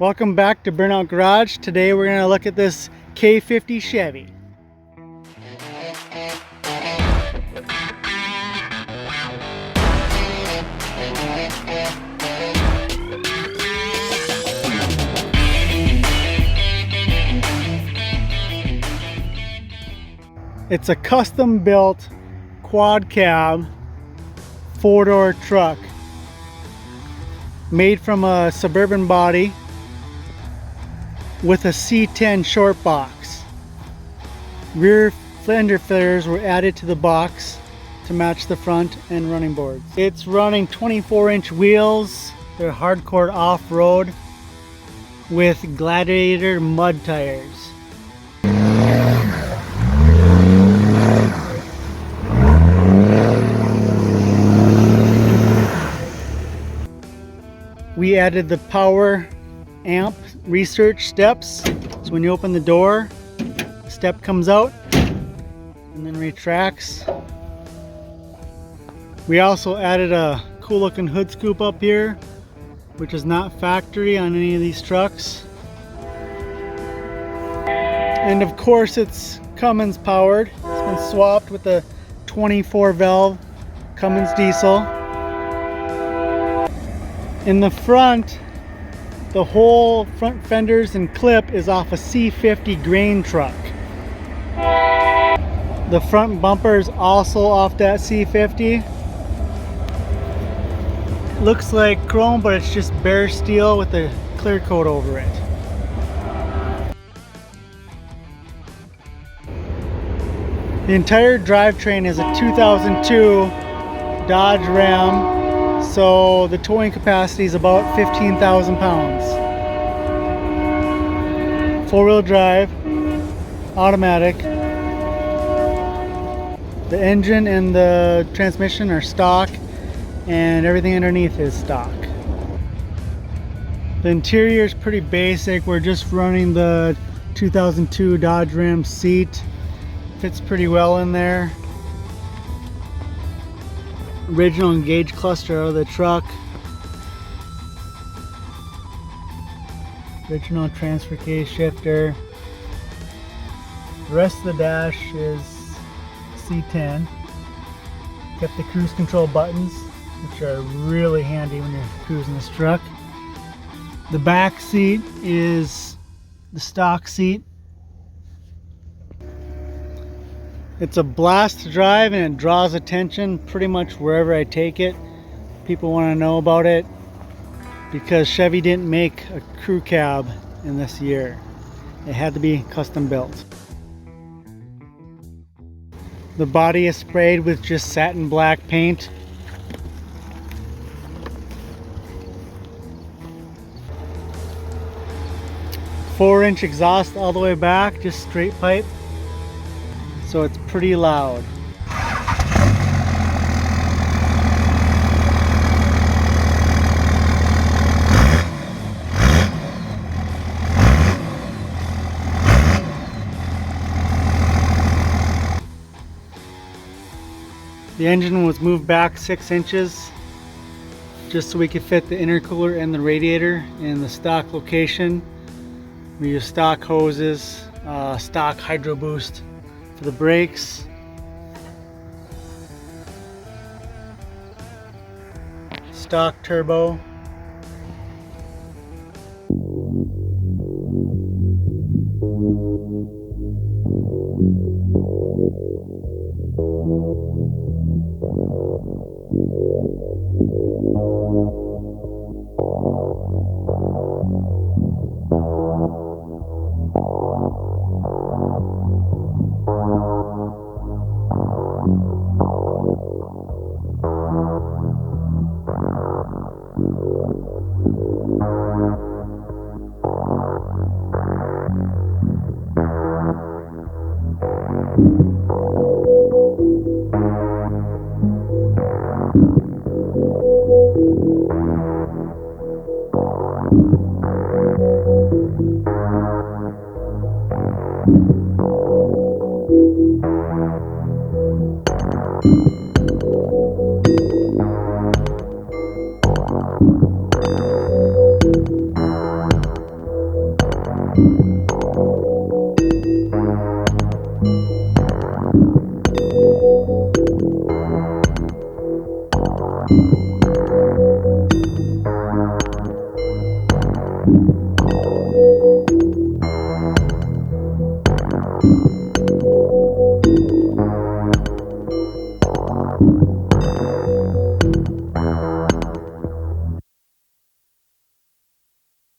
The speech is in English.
Welcome back to Burnout Garage. Today we're going to look at this K50 Chevy. It's a custom built quad cab 4-door truck made from a Suburban body with a C10 short box. Rear fender flares were added to the box to match the front and running boards. It's running 24-inch wheels. They're hardcore off-road with Gladiator mud tires. We added the power amp research steps. So when you open the door, the step comes out and then retracts. We also added a cool looking hood scoop up here, which is not factory on any of these trucks. And of course it's Cummins powered. It's been swapped with a 24 valve Cummins diesel. In the front, the whole front fenders and clip is off a C50 grain truck. The front bumper is also off that C50. It looks like chrome, but it's just bare steel with a clear coat over it. The entire drivetrain is a 2002 Dodge Ram. So the towing capacity is about 15,000 pounds. 4-wheel drive, automatic. The engine and the transmission are stock, and everything underneath is stock. The interior is pretty basic. We're just running the 2002 Dodge Ram seat. Fits pretty well in there. Original engage cluster out of the truck. Original transfer case shifter. The rest of the dash is C10. Kept the cruise control buttons, which are really handy when you're cruising this truck. The back seat is the stock seat. It's a blast to drive, and it draws attention pretty much wherever I take it. People want to know about it because Chevy didn't make a crew cab in this year. It had to be custom built. The body is sprayed with just satin black paint. Four-inch exhaust all the way back, just straight pipe. So it's pretty loud. The engine was moved back 6 inches just so we could fit the intercooler and the radiator in the stock location. We use stock hoses, stock hydro boost for the brakes. Stock turbo. it.